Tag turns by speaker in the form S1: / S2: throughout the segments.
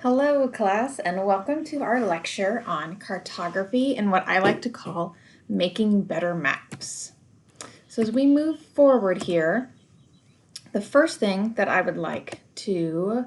S1: Hello, class, and welcome to our lecture on cartography and what I like to call making better maps. So as we move forward here, the first thing that I would like to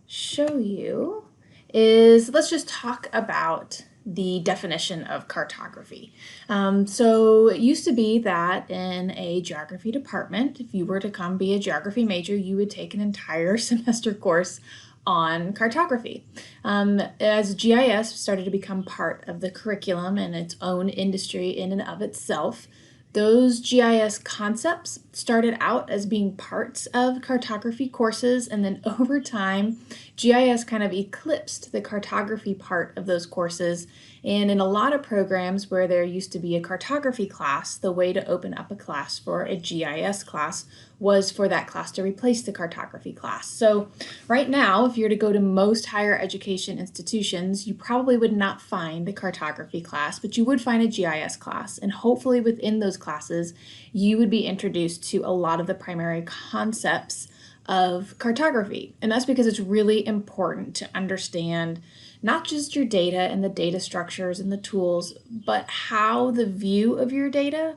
S1: show you is let's just talk about the definition of cartography. So it used to be that in a geography department, if you were to come be a geography major, you would take an entire semester course on cartography. As GIS started to become part of the curriculum and its own industry in and of itself, those GIS concepts started out as being parts of cartography courses, and then over time, GIS kind of eclipsed the cartography part of those courses. And in a lot of programs where there used to be a cartography class, the way to open up a class for a GIS class was for that class to replace the cartography class. So right now, if you were to go to most higher education institutions, you probably would not find a cartography class, but you would find a GIS class. And hopefully within those classes, you would be introduced to a lot of the primary concepts of cartography. And that's because it's really important to understand not just your data and the data structures and the tools, but how the view of your data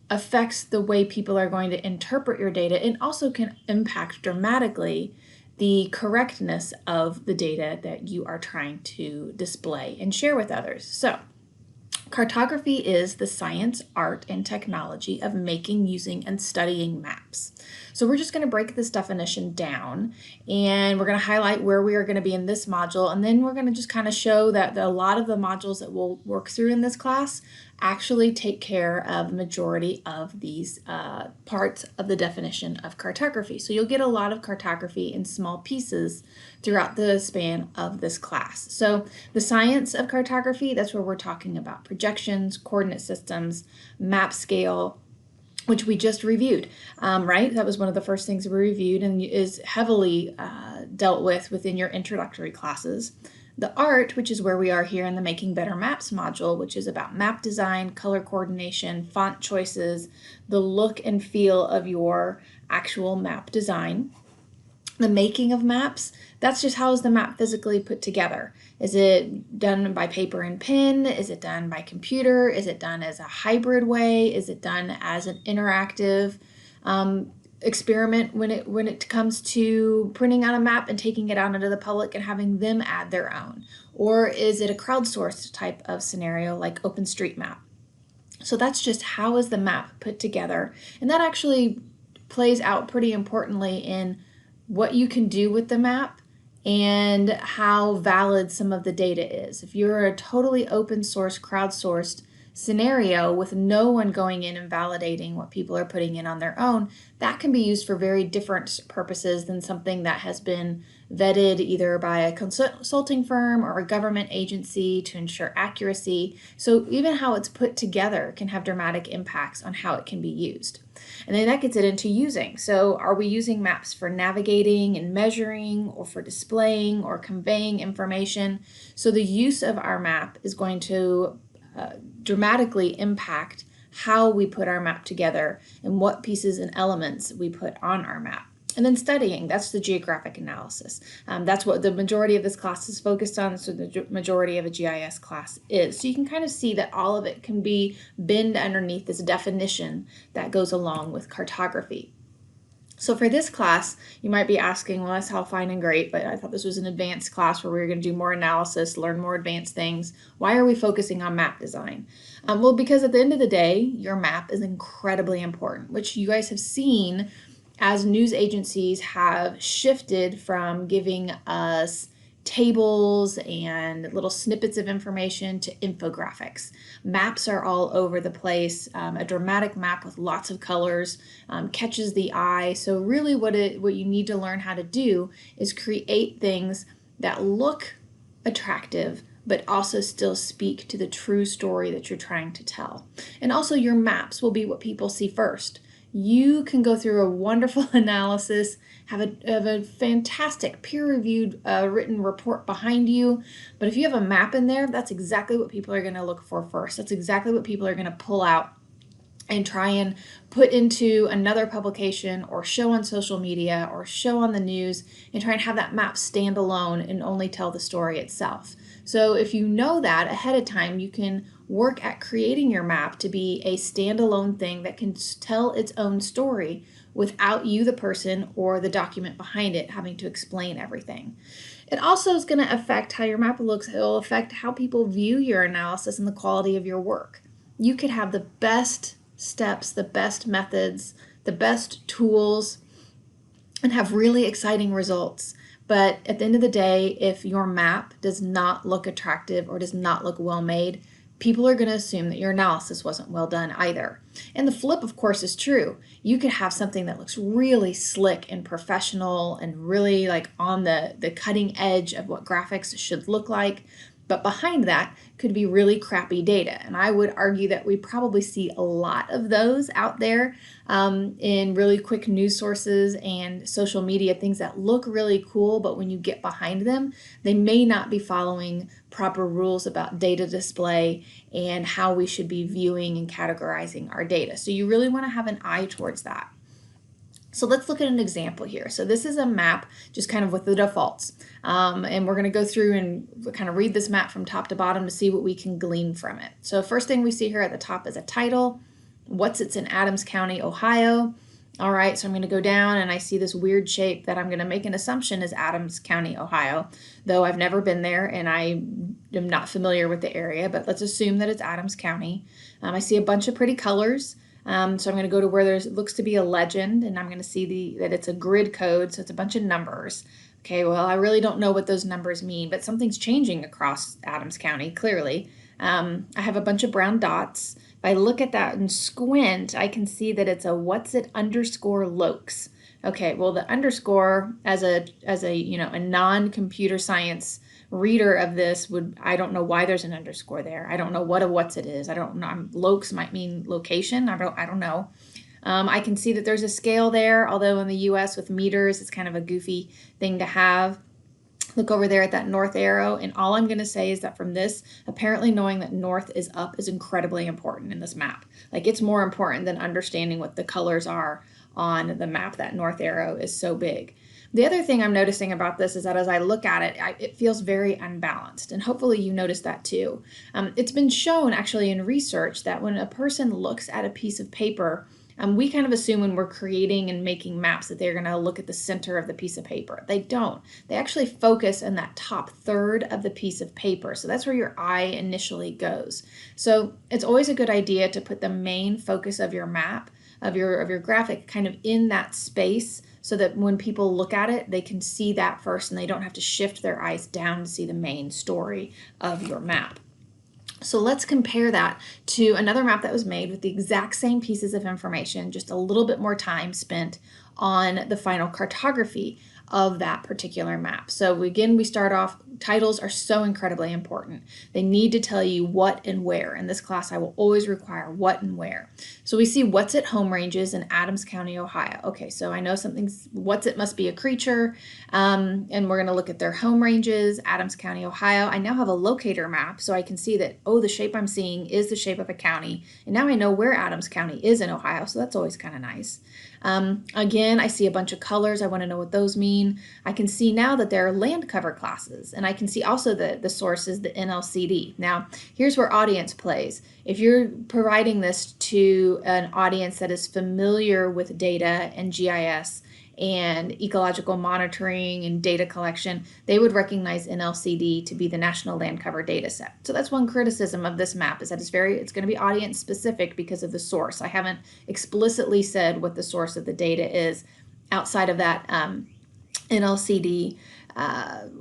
S1: affects the way people are going to interpret your data and also can impact dramatically the correctness of the data that you are trying to display and share with others. So, cartography is the science, art, and technology of making, using, and studying maps. So we're just going to break this definition down, and we're going to highlight where we are going to be in this module, and then we're going to just kind of show that a lot of the modules that we'll work through in this class actually take care of the majority of these parts of the definition of cartography. So you'll get a lot of cartography in small pieces throughout the span of this class. So the science of cartography, that's where we're talking about projections, coordinate systems, map scale, which we just reviewed, right? That was one of the first things we reviewed and is heavily dealt with within your introductory classes. The art, which is where we are here in the Making Better Maps module, which is about map design, color coordination, font choices, the look and feel of your actual map design. The making of maps, that's just how is the map physically put together. Is it done by paper and pen? Is it done by computer? Is it done as a hybrid way? Is it done as an interactive experiment when it comes to printing out a map and taking it out into the public and having them add their own? Or is it a crowdsourced type of scenario like OpenStreetMap? So that's just how is the map put together, and that actually plays out pretty importantly in what you can do with the map and how valid some of the data is. If you're a totally open source, crowdsourced scenario with no one going in and validating what people are putting in on their own, that can be used for very different purposes than something that has been vetted either by a consulting firm or a government agency to ensure accuracy. So even how it's put together can have dramatic impacts on how it can be used. And then that gets it into using. So are we using maps for navigating and measuring, or for displaying or conveying information? So the use of our map is going to dramatically impact how we put our map together and what pieces and elements we put on our map. And then studying, that's the geographic analysis. That's what the majority of this class is focused on, so the majority of a GIS class is. So you can kind of see that all of it can be binned underneath this definition that goes along with cartography. So for this class, you might be asking, well, that's all fine and great, but I thought this was an advanced class where we were going to do more analysis, learn more advanced things. Why are we focusing on map design? Well, because at the end of the day, your map is incredibly important, which you guys have seen as news agencies have shifted from giving us tables and little snippets of information to infographics. Maps are all over the place. A dramatic map with lots of colors catches the eye. So really what you need to learn how to do is create things that look attractive but also still speak to the true story that you're trying to tell. And also your maps will be what people see first. You can go through a wonderful analysis, have a fantastic peer-reviewed written report behind you, but if you have a map in there, that's exactly what people are going to look for first. That's exactly what people are going to pull out and try and put into another publication or show on social media or show on the news and try and have that map stand alone and only tell the story itself. So if you know that ahead of time, you can work at creating your map to be a standalone thing that can tell its own story without you, the person, or the document behind it having to explain everything. It also is going to affect how your map looks. It will affect how people view your analysis and the quality of your work. You could have the best steps, the best methods, the best tools, and have really exciting results. But at the end of the day, if your map does not look attractive or does not look well made, people are going to assume that your analysis wasn't well done either. And the flip, of course, is true. You could have something that looks really slick and professional and really like on the cutting edge of what graphics should look like. But behind that could be really crappy data. And I would argue that we probably see a lot of those out there in really quick news sources and social media, things that look really cool, but when you get behind them, they may not be following proper rules about data display and how we should be viewing and categorizing our data. So you really want to have an eye towards that. So let's look at an example here. So this is a map just kind of with the defaults. And we're going to go through and kind of read this map from top to bottom to see what we can glean from it. So first thing we see here at the top is a title. It's in Adams County, Ohio. All right, so I'm going to go down and I see this weird shape that I'm going to make an assumption is Adams County, Ohio, though I've never been there and I am not familiar with the area, but let's assume that it's Adams County. I see a bunch of pretty colors. So I'm going to go to where it looks to be a legend, and I'm going to see that it's a grid code, so it's a bunch of numbers. Okay, well, I really don't know what those numbers mean, but something's changing across Adams County, clearly. I have a bunch of brown dots. If I look at that and squint, I can see that it's a what's it underscore lokes. Okay, well, the underscore as a a non-computer science reader of this I don't know why there's an underscore there. I don't know what a what's it is. I don't know. Lokes might mean location. I don't know. I can see that there's a scale there, although in the US with meters, it's kind of a goofy thing to have. Look over there at that north arrow, and all I'm going to say is that from this, apparently knowing that north is up is incredibly important in this map. Like, it's more important than understanding what the colors are on the map. That north arrow is so big. The other thing I'm noticing about this is that as I look at it, it feels very unbalanced, and hopefully you noticed that too. It's been shown actually in research that when a person looks at a piece of paper, we kind of assume when we're creating and making maps that they're going to look at the center of the piece of paper. They don't. They actually focus in that top third of the piece of paper. So that's where your eye initially goes. So it's always a good idea to put the main focus of your map, of your graphic, kind of in that space, so that when people look at it, they can see that first and they don't have to shift their eyes down to see the main story of your map. So let's compare that to another map that was made with the exact same pieces of information, just a little bit more time spent on the final cartography of that particular map. So again, we start off, titles are so incredibly important. They need to tell you what and where. In this class, I will always require what and where. So we see what's it home ranges in Adams County, Ohio. Okay, so I know something's, what's it must be a creature, and we're going to look at their home ranges, Adams County, Ohio. I now have a locator map, so I can see that, oh, the shape I'm seeing is the shape of a county, and now I know where Adams County is in Ohio, so that's always kind of nice. Again, I see a bunch of colors. I want to know what those mean. I can see now that there are land cover classes, and I can see also the source is the NLCD. Now, here's where audience plays. If you're providing this to an audience that is familiar with data and GIS and ecological monitoring and data collection, they would recognize NLCD to be the National Land Cover Data Set. So that's one criticism of this map, is that it's going to be audience specific because of the source. I haven't explicitly said what the source of the data is outside of that NLCD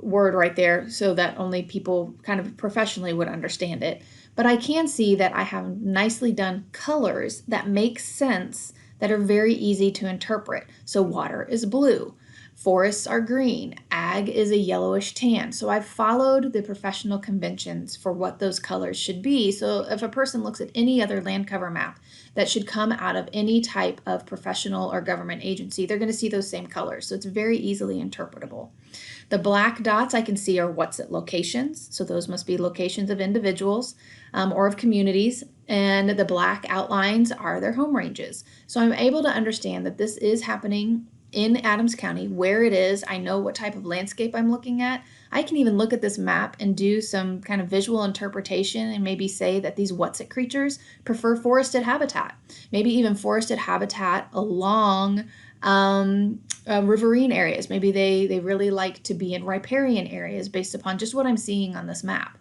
S1: word right there, so that only people kind of professionally would understand it. But I can see that I have nicely done colors that make sense, that are very easy to interpret. So water is blue, forests are green, ag is a yellowish tan. So I've followed the professional conventions for what those colors should be. So if a person looks at any other land cover map that should come out of any type of professional or government agency, they're going to see those same colors. So it's very easily interpretable. The black dots I can see are what's it locations. So those must be locations of individuals or of communities. and the black outlines are their home ranges. So I'm able to understand that this is happening in Adams County, where it is. I know what type of landscape I'm looking at. I can even look at this map and do some kind of visual interpretation and maybe say that these what's-it creatures prefer forested habitat, maybe even forested habitat along riverine areas. Maybe they really like to be in riparian areas based upon just what I'm seeing on this map.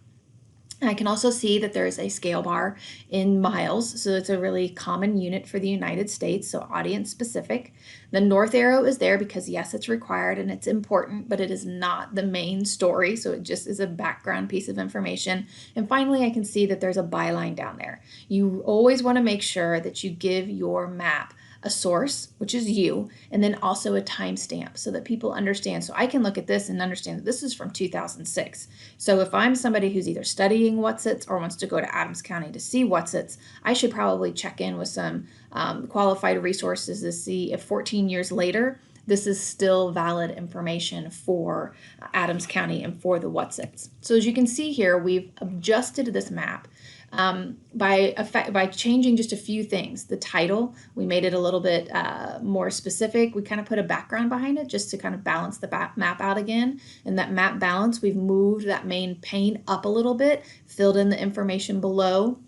S1: I can also see that there is a scale bar in miles, so it's a really common unit for the United States, so audience specific. The north arrow is there because yes, it's required and it's important, but it is not the main story, so it just is a background piece of information. And finally, I can see that there's a byline down there. You always want to make sure that you give your map a source, which is you, and then also a timestamp so that people understand. So I can look at this and understand that this is from 2006. So if I'm somebody who's either studying what's-its or wants to go to Adams County to see what's-its, I should probably check in with some qualified resources to see if 14 years later, this is still valid information for Adams County and for the what's-its. So as you can see here, we've adjusted this map by changing just a few things. The title, we made it a little bit more specific. We kind of put a background behind it just to kind of balance the map out again. And that map balance, we've moved that main pane up a little bit, filled in the information below.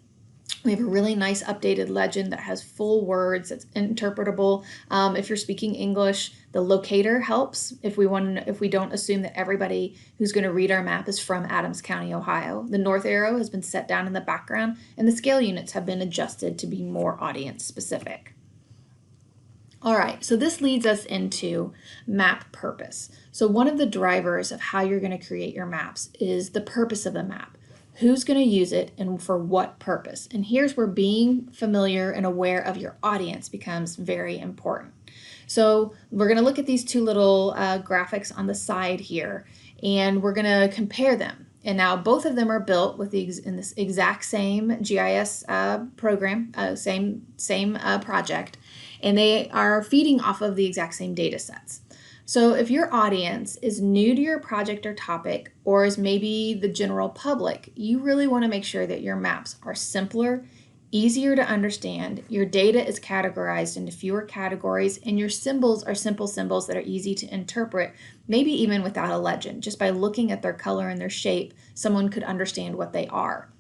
S1: We have a really nice updated legend that has full words. It's interpretable. If you're speaking English, the locator helps if we don't assume that everybody who's going to read our map is from Adams County, Ohio. The north arrow has been set down in the background, and the scale units have been adjusted to be more audience specific. All right, so this leads us into map purpose. So one of the drivers of how you're going to create your maps is the purpose of the map. Who's going to use it and for what purpose? And here's where being familiar and aware of your audience becomes very important. So we're going to look at these two little graphics on the side here, and we're going to compare them. And now both of them are built with in this exact same GIS program, same project, and they are feeding off of the exact same data sets. So if your audience is new to your project or topic, or is maybe the general public, you really want to make sure that your maps are simpler, easier to understand, your data is categorized into fewer categories, and your symbols are simple symbols that are easy to interpret, maybe even without a legend. Just by looking at their color and their shape, someone could understand what they are.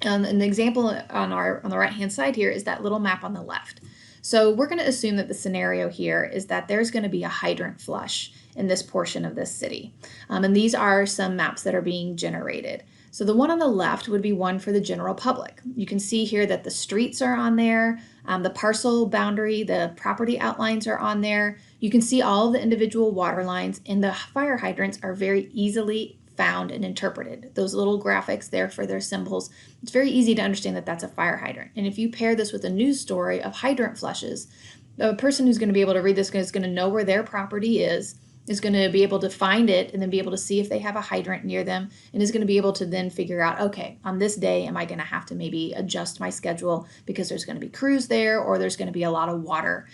S1: And the example on the right-hand side here is that little map on the left. So we're going to assume that the scenario here is that there's going to be a hydrant flush in this portion of this city. And these are some maps that are being generated. So the one on the left would be one for the general public. You can see here that the streets are on there, the parcel boundary, the property outlines are on there. You can see all of the individual water lines, and the fire hydrants are very easily found and interpreted. Those little graphics there for their symbols, it's very easy to understand that that's a fire hydrant. And if you pair this with a news story of hydrant flushes, the person who's going to be able to read this is going to know where their property is going to be able to find it and then be able to see if they have a hydrant near them, and is going to be able to then figure out, okay, on this day, am I going to have to maybe adjust my schedule because there's going to be crews there, or there's going to be a lot of water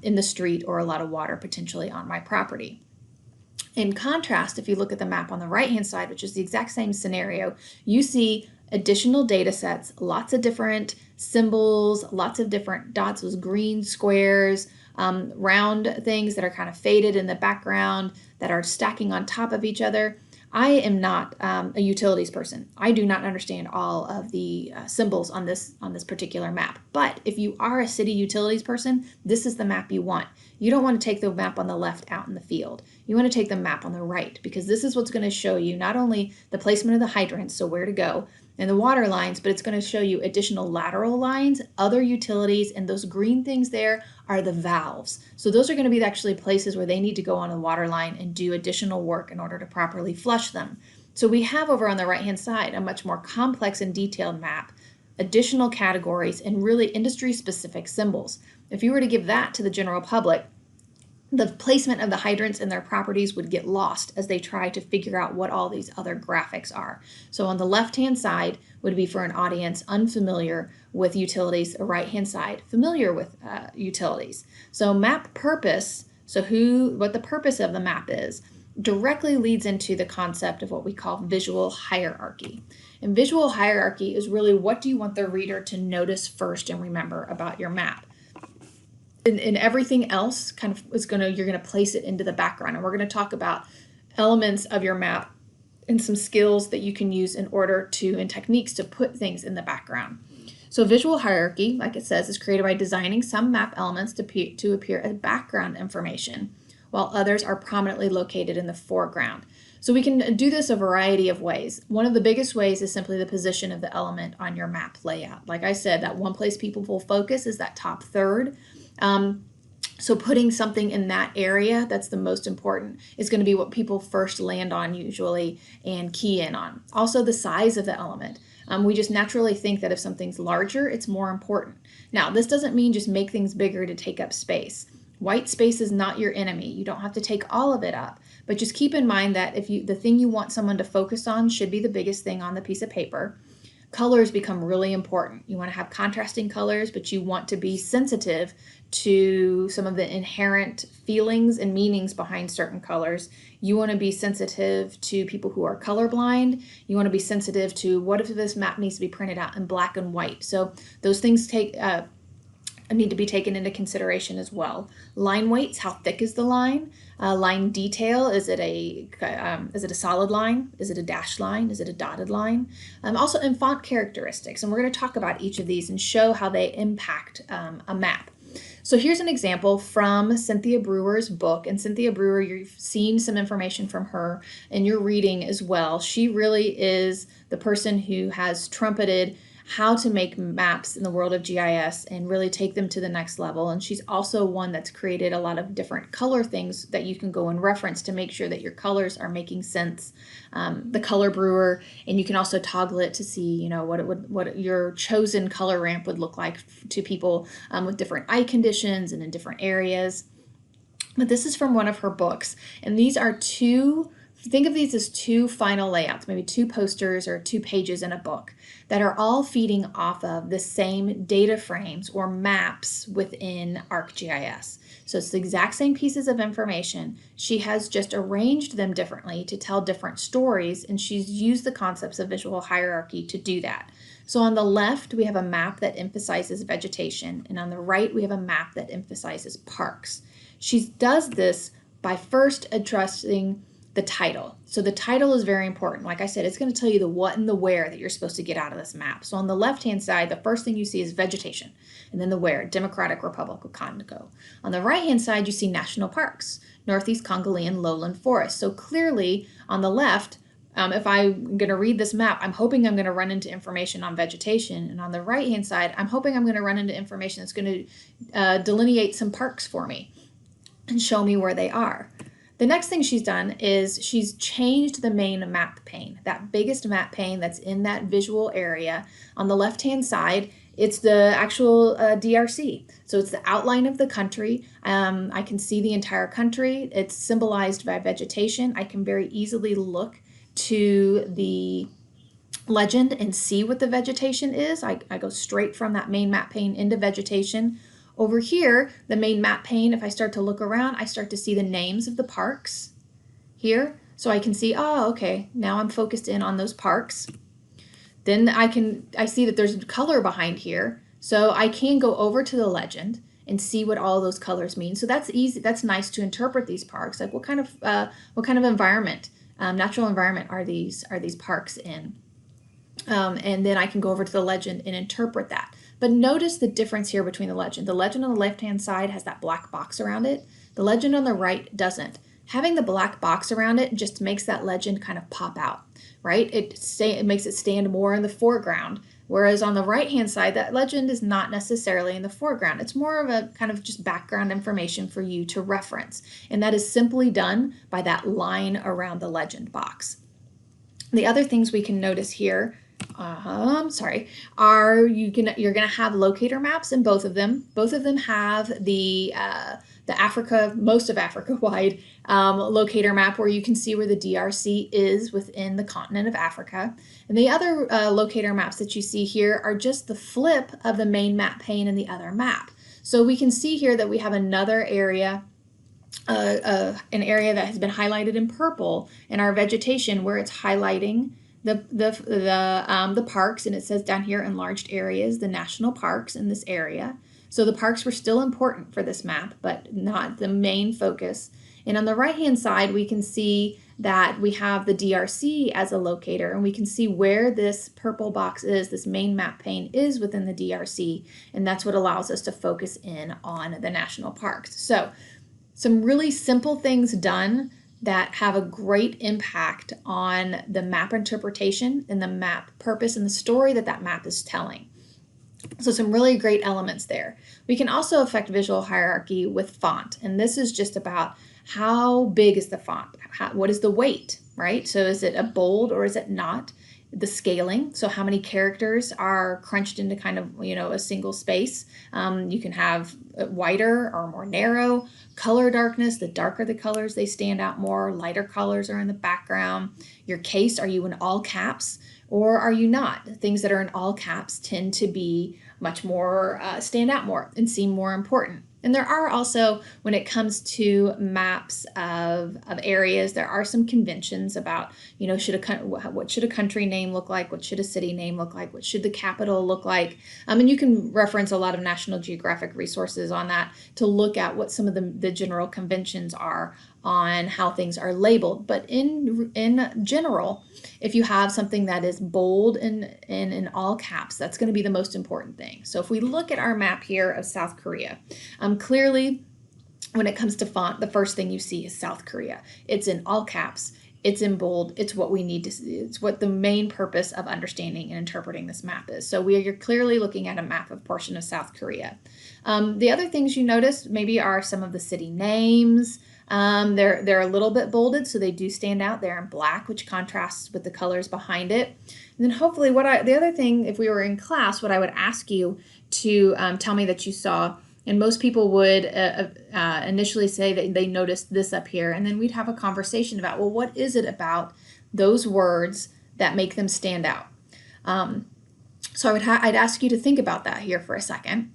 S1: in the street, or a lot of water potentially on my property. In contrast, if you look at the map on the right-hand side, which is the exact same scenario, you see additional data sets, lots of different symbols, lots of different dots, those green squares, round things that are kind of faded in the background that are stacking on top of each other. I am not a utilities person. I do not understand all of the symbols on this particular map. But if you are a city utilities person, this is the map you want. You don't want to take the map on the left out in the field. You want to take the map on the right, because this is what's going to show you not only the placement of the hydrants, so where to go, and the water lines, but it's going to show you additional lateral lines, other utilities, and those green things there are the valves. So those are going to be actually places where they need to go on a water line and do additional work in order to properly flush them. So we have over on the right-hand side a much more complex and detailed map, additional categories, and really industry-specific symbols. If you were to give that to the general public, the placement of the hydrants and their properties would get lost as they try to figure out what all these other graphics are. So on the left-hand side would be for an audience unfamiliar with utilities, the right-hand side familiar with utilities. So map purpose, so what the purpose of the map is directly leads into the concept of what we call visual hierarchy. And visual hierarchy is really, what do you want the reader to notice first and remember about your map? And everything else kind of you're gonna place it into the background. And we're gonna talk about elements of your map and some skills that you can use in order to, and techniques to put things in the background. So visual hierarchy, like it says, is created by designing some map elements to appear as background information, while others are prominently located in the foreground. So we can do this a variety of ways. One of the biggest ways is simply the position of the element on your map layout. Like I said, that one place people will focus is that top third. So putting something in that area that's the most important is going to be what people first land on usually and key in on. Also the size of the element. We just naturally think that if something's larger, it's more important. Now, this doesn't mean just make things bigger to take up space. White space is not your enemy. You don't have to take all of it up, but just keep in mind that the thing you want someone to focus on should be the biggest thing on the piece of paper. Colors become really important. You want to have contrasting colors, but you want to be sensitive to some of the inherent feelings and meanings behind certain colors. You want to be sensitive to people who are colorblind. You want to be sensitive to, what if this map needs to be printed out in black and white? So those things need to be taken into consideration as well. Line weights, how thick is the line? Line detail, is it a solid line? Is it a dashed line? Is it a dotted line? Also in font characteristics, and we're going to talk about each of these and show how they impact a map. So here's an example from Cynthia Brewer's book, and Cynthia Brewer, you've seen some information from her in your reading as well. She really is the person who has trumpeted how to make maps in the world of GIS and really take them to the next level. And she's also one that's created a lot of different color things that you can go and reference to make sure that your colors are making sense. The Color Brewer, and you can also toggle it to see, what your chosen color ramp would look like to people with different eye conditions and in different areas. But this is from one of her books, and these are think of these as two final layouts, maybe two posters or 2 pages in a book that are all feeding off of the same data frames or maps within ArcGIS. So it's the exact same pieces of information. She has just arranged them differently to tell different stories, and she's used the concepts of visual hierarchy to do that. So on the left, we have a map that emphasizes vegetation, and on the right, we have a map that emphasizes parks. She does this by first addressing the title. So the title is very important. Like I said, it's going to tell you the what and the where that you're supposed to get out of this map. So on the left-hand side, the first thing you see is vegetation, and then the where, Democratic Republic of Congo. On the right-hand side, you see national parks, Northeast Congolese lowland forest. So clearly on the left, if I'm going to read this map, I'm hoping I'm going to run into information on vegetation. And on the right-hand side, I'm hoping I'm going to run into information that's going to delineate some parks for me and show me where they are. The next thing she's done is she's changed the main map pane, that biggest map pane that's in that visual area. On the left-hand side, it's the actual DRC. So it's the outline of the country. I can see the entire country. It's symbolized by vegetation. I can very easily look to the legend and see what the vegetation is. I go straight from that main map pane into vegetation. Over here, the main map pane, if I start to look around, I start to see the names of the parks here. So I can see, oh, okay, now I'm focused in on those parks. Then I see that there's color behind here. So I can go over to the legend and see what all those colors mean. So that's easy. That's nice to interpret these parks. Like what kind of environment, natural environment are these parks in? And then I can go over to the legend and interpret that. But notice the difference here between the legend. The legend on the left-hand side has that black box around it. The legend on the right doesn't. Having the black box around it just makes that legend kind of pop out, right? It makes it stand more in the foreground. Whereas on the right-hand side, that legend is not necessarily in the foreground. It's more of a kind of just background information for you to reference. And that is simply done by that line around the legend box. The other things we can notice here are you're gonna have locator maps in both of them. Both of them have the most of Africa wide locator map where you can see where the DRC is within the continent of Africa. And the other locator maps that you see here are just the flip of the main map pane in the other map. So we can see here that we have another area an area that has been highlighted in purple in our vegetation, where it's highlighting the parks, and it says down here enlarged areas, the national parks in this area. So the parks were still important for this map, but not the main focus. And on the right-hand side, we can see that we have the DRC as a locator, and we can see where this purple box is, this main map pane is within the DRC, and that's what allows us to focus in on the national parks. So some really simple things done that have a great impact on the map interpretation and the map purpose and the story that that map is telling. So some really great elements there. We can also affect visual hierarchy with font, and this is just about how big is the font, what is the weight, right? So is it a bold or is it not? The scaling, so how many characters are crunched into kind of, a single space. You can have wider or more narrow. Color darkness, the darker the colors, they stand out more. Lighter colors are in the background. Your case, are you in all caps or are you not? Things that are in all caps tend to be much more, stand out more and seem more important. And there are also, when it comes to maps of areas, there are some conventions about, what should a country name look like? What should a city name look like? What should the capital look like? And you can reference a lot of National Geographic resources on that to look at what some of the general conventions are on how things are labeled. But in general, if you have something that is bold and in all caps, that's going to be the most important thing. So if we look at our map here of South Korea, clearly when it comes to font, the first thing you see is South Korea. It's in all caps. It's in bold. It's what we need to see. It's what the main purpose of understanding and interpreting this map is. So you're clearly looking at a map of portion of South Korea. The other things you notice maybe are some of the city names. They're a little bit bolded, so they do stand out. They're in black, which contrasts with the colors behind it. And then hopefully the other thing, if we were in class, what I would ask you to tell me that you saw, and most people would initially say that they noticed this up here, and then we'd have a conversation about, well, what is it about those words that make them stand out? So I'd ask you to think about that here for a second.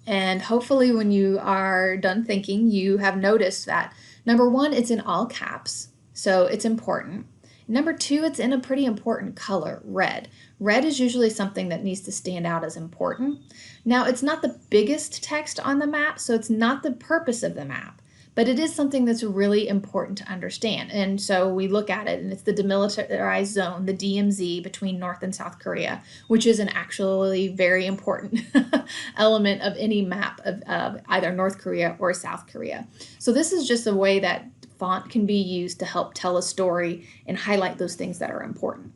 S1: And hopefully when you are done thinking, you have noticed that, number one, it's in all caps, so it's important. Number two, it's in a pretty important color, red. Red is usually something that needs to stand out as important. Now, it's not the biggest text on the map, so it's not the purpose of the map, but it is something that's really important to understand. And so we look at it, and it's the demilitarized zone, the DMZ, between North and South Korea, which is an actually very important element of any map of either North Korea or South Korea. So this is just a way that font can be used to help tell a story and highlight those things that are important.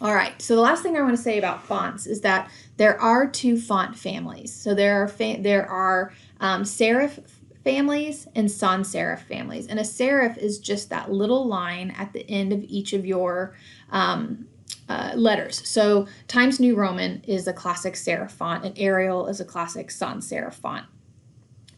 S1: All right, so the last thing I want to say about fonts is that there are two font families. So there are serif families and sans serif families. And a serif is just that little line at the end of each of your letters. So Times New Roman is a classic serif font, and Arial is a classic sans serif font.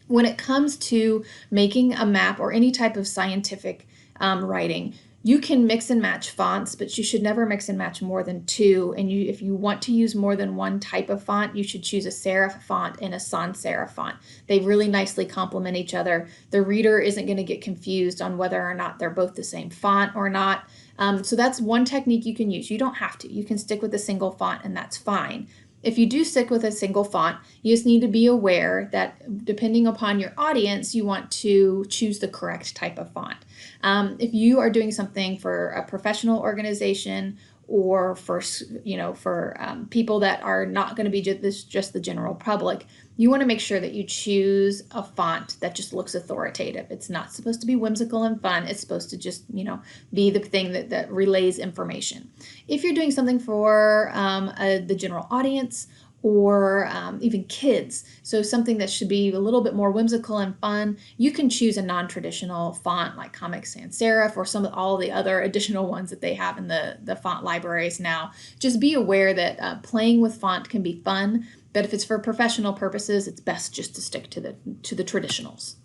S1: When it comes to making a map or any type of scientific writing, you can mix and match fonts, but you should never mix and match more than two. And if you want to use more than one type of font, you should choose a serif font and a sans serif font. They really nicely complement each other. The reader isn't going to get confused on whether or not they're both the same font or not. So that's one technique you can use. You don't have to. You can stick with a single font, and that's fine. If you do stick with a single font, you just need to be aware that depending upon your audience, you want to choose the correct type of font. If you are doing something for a professional organization or for people that are not going to be just the general public, you want to make sure that you choose a font that just looks authoritative. It's not supposed to be whimsical and fun. It's supposed to just, be the thing that relays information. If you're doing something for the general audience or even kids, so something that should be a little bit more whimsical and fun, you can choose a non-traditional font like Comic Sans Serif or all the other additional ones that they have in the font libraries now. Just be aware that playing with font can be fun, but if it's for professional purposes, it's best just to stick to the traditionals.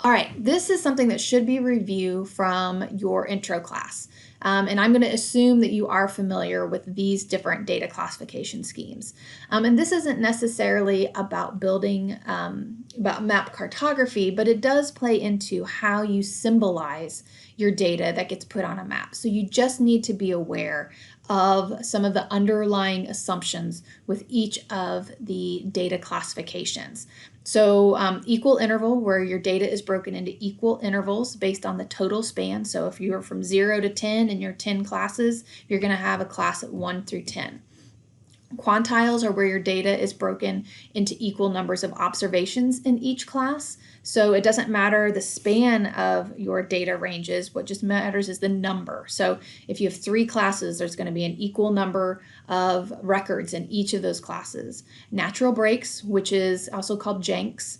S1: All right, this is something that should be review from your intro class. And I'm going to assume that you are familiar with these different data classification schemes. And this isn't necessarily about building about map cartography, but it does play into how you symbolize your data that gets put on a map. So you just need to be aware of some of the underlying assumptions with each of the data classifications. So equal interval, where your data is broken into equal intervals based on the total span. So if you're from 0 to 10 in your 10 classes, you're going to have a class at 1 through 10. Quantiles are where your data is broken into equal numbers of observations in each class. So it doesn't matter the span of your data ranges. What just matters is the number. So if you have 3 classes, there's going to be an equal number of records in each of those classes. Natural breaks, which is also called janks.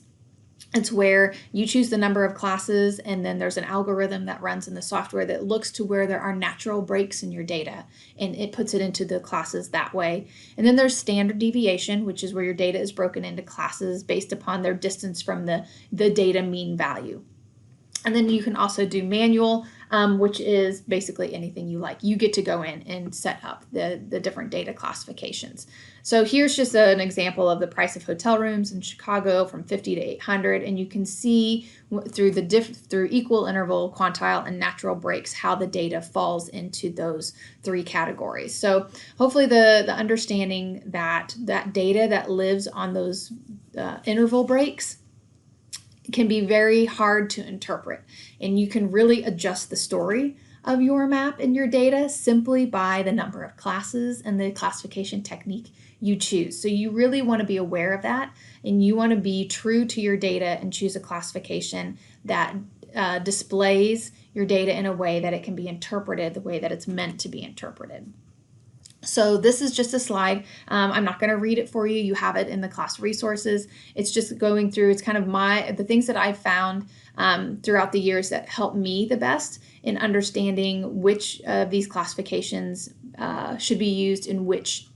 S1: It's where you choose the number of classes, and then there's an algorithm that runs in the software that looks to where there are natural breaks in your data, and it puts it into the classes that way. And then there's standard deviation, which is where your data is broken into classes based upon their distance from the data mean value. And then you can also do manual, which is basically anything you like. You get to go in and set up the different data classifications. So here's just an example of the price of hotel rooms in Chicago from 50 to 800, and you can see through through equal interval, quantile, and natural breaks how the data falls into those 3 categories. So hopefully the understanding that data that lives on those interval breaks can be very hard to interpret, and you can really adjust the story of your map and your data simply by the number of classes and the classification technique you choose. So you really want to be aware of that, and you want to be true to your data and choose a classification that displays your data in a way that it can be interpreted the way that it's meant to be interpreted. So this is just a slide. I'm not going to read it for you. You have it in the class resources. It's just going through, it's kind of the things that I've found throughout the years that help me the best in understanding which of these classifications should be used in which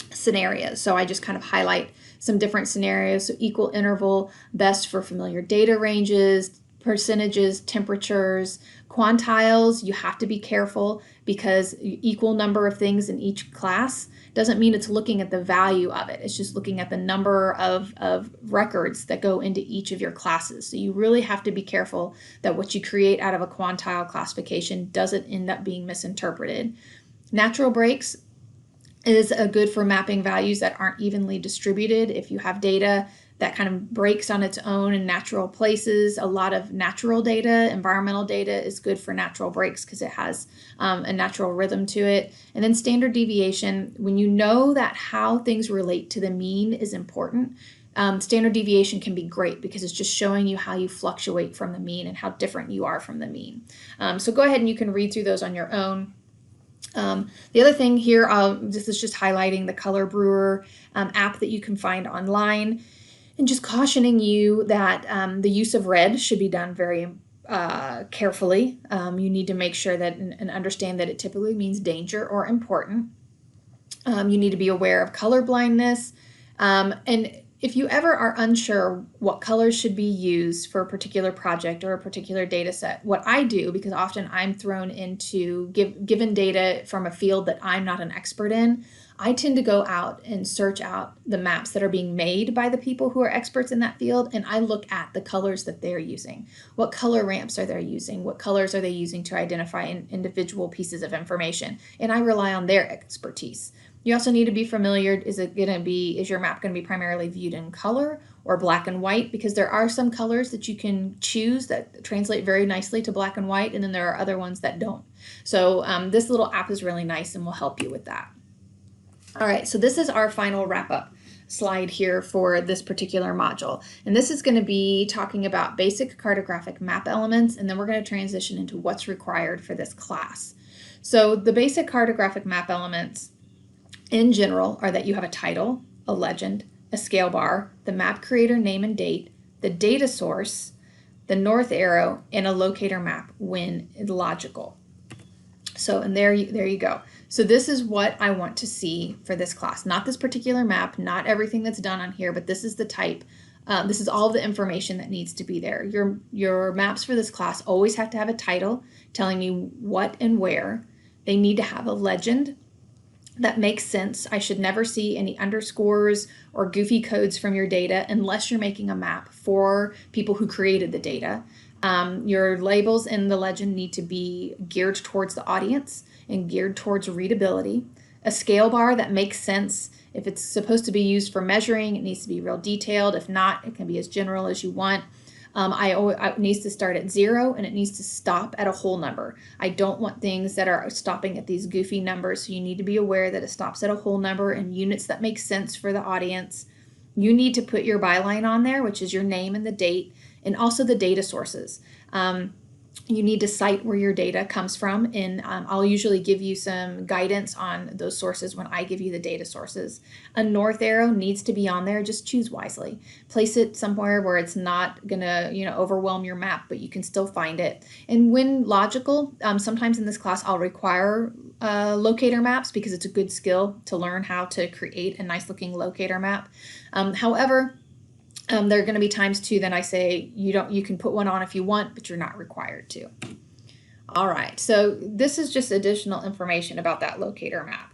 S1: scenarios. So I just kind of highlight some different scenarios. So equal interval, best for familiar data ranges, percentages, temperatures. Quantiles, you have to be careful because equal number of things in each class doesn't mean it's looking at the value of it. It's just looking at the number of records that go into each of your classes. So you really have to be careful that what you create out of a quantile classification doesn't end up being misinterpreted. Natural breaks is good for mapping values that aren't evenly distributed. If you have data that kind of breaks on its own in natural places, a lot of natural data, environmental data is good for natural breaks because it has a natural rhythm to it. And then standard deviation, when you know that how things relate to the mean is important, standard deviation can be great because it's just showing you how you fluctuate from the mean and how different you are from the mean. So go ahead and you can read through those on your own. The other thing here, this is just highlighting the Color Brewer app that you can find online, and just cautioning you that the use of red should be done very carefully. You need to make sure that and understand that it typically means danger or important. You need to be aware of color blindness, and if you ever are unsure what colors should be used for a particular project or a particular data set, what I do, because often I'm thrown into given data from a field that I'm not an expert in, I tend to go out and search out the maps that are being made by the people who are experts in that field, and I look at the colors that they're using. What color ramps are they using? What colors are they using to identify individual pieces of information? And I rely on their expertise. You also need to be familiar, is your map going to be primarily viewed in color or black and white? Because there are some colors that you can choose that translate very nicely to black and white, and then there are other ones that don't. So this little app is really nice and will help you with that. All right, so this is our final wrap-up slide here for this particular module. And this is going to be talking about basic cartographic map elements, and then we're going to transition into what's required for this class. So the basic cartographic map elements in general are that you have a title, a legend, a scale bar, the map creator name and date, the data source, the north arrow, and a locator map when logical. So, and there you go. So this is what I want to see for this class. Not this particular map, not everything that's done on here, but this is the type This is all the information that needs to be there. Your maps for this class always have to have a title telling me what and where. They need to have a legend that makes sense. I should never see any underscores or goofy codes from your data unless you're making a map for people who created the data. Your labels in the legend need to be geared towards the audience and geared towards readability. A scale bar that makes sense. If it's supposed to be used for measuring, it needs to be real detailed. If not, it can be as general as you want. It needs to start at 0 and it needs to stop at a whole number. I don't want things that are stopping at these goofy numbers, so you need to be aware that it stops at a whole number and units that make sense for the audience. You need to put your byline on there, which is your name and the date, and also the data sources. You need to cite where your data comes from, and I'll usually give you some guidance on those sources when I give you the data sources. A north arrow needs to be on there. Just choose wisely. Place it somewhere where it's not gonna, overwhelm your map, but you can still find it. And when logical, sometimes in this class I'll require locator maps because it's a good skill to learn how to create a nice looking locator map. However, there are going to be times too that I say you can put one on if you want, but you're not required to. All right, so this is just additional information about that locator map.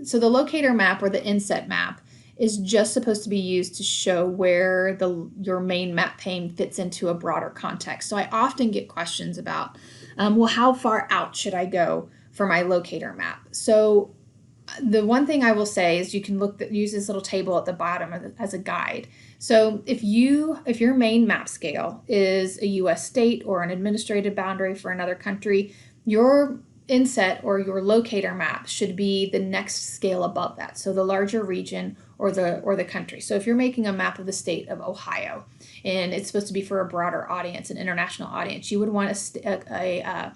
S1: So the locator map or the inset map is just supposed to be used to show where your main map pane fits into a broader context. So I often get questions about, well, how far out should I go for my locator map? So the one thing I will say is you can use this little table at the bottom as a guide. So if your main map scale is a U.S. state or an administrative boundary for another country, your inset or your locator map should be the next scale above that. So the larger region or the country. So if you're making a map of the state of Ohio and it's supposed to be for a broader audience, an international audience, you would want a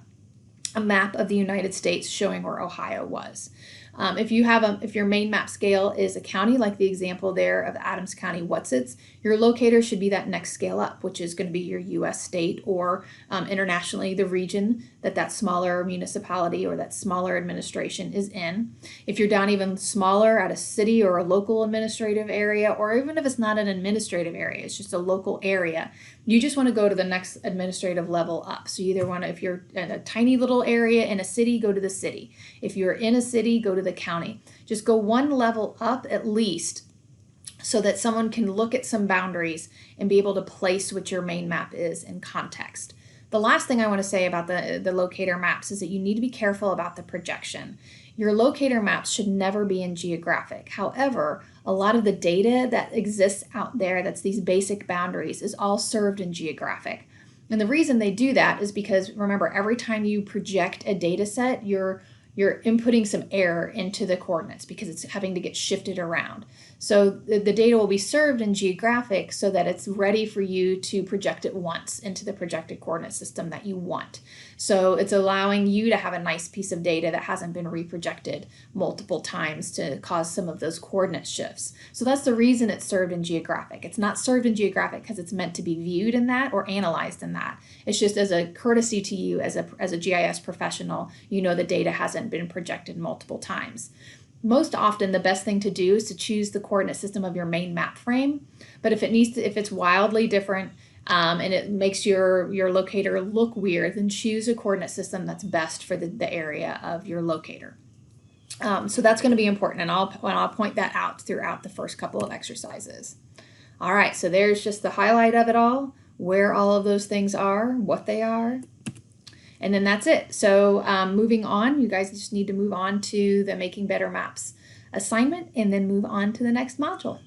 S1: map of the United States showing where Ohio was. If your main map scale is a county, like the example there of Adams County, Whatsits, your locator should be that next scale up, which is going to be your U.S. state or internationally the region that smaller municipality or that smaller administration is in. If you're down even smaller at a city or a local administrative area, or even if it's not an administrative area, it's just a local area, you just want to go to the next administrative level up. So you either want to, if you're in a tiny little area in a city, go to the city. If you're in a city, go to the county. Just go one level up at least so that someone can look at some boundaries and be able to place what your main map is in context. The last thing I want to say about the locator maps is that you need to be careful about the projection. Your locator maps should never be in geographic. However, a lot of the data that exists out there, that's these basic boundaries, is all served in geographic. And the reason they do that is because, remember, every time you project a data set, you're inputting some error into the coordinates because it's having to get shifted around. So the data will be served in geographic so that it's ready for you to project it once into the projected coordinate system that you want. So it's allowing you to have a nice piece of data that hasn't been reprojected multiple times to cause some of those coordinate shifts. So that's the reason it's served in geographic. It's not served in geographic because it's meant to be viewed in that or analyzed in that. It's just as a courtesy to you as a GIS professional, the data hasn't been projected multiple times. Most often, the best thing to do is to choose the coordinate system of your main map frame. But if it's wildly different and it makes your locator look weird, then choose a coordinate system that's best for the area of your locator. So that's going to be important, and I'll point that out throughout the first couple of exercises. All right, so there's just the highlight of it all, where all of those things are, what they are. And then that's it. So moving on, you guys just need to move on to the Making Better Maps assignment and then move on to the next module.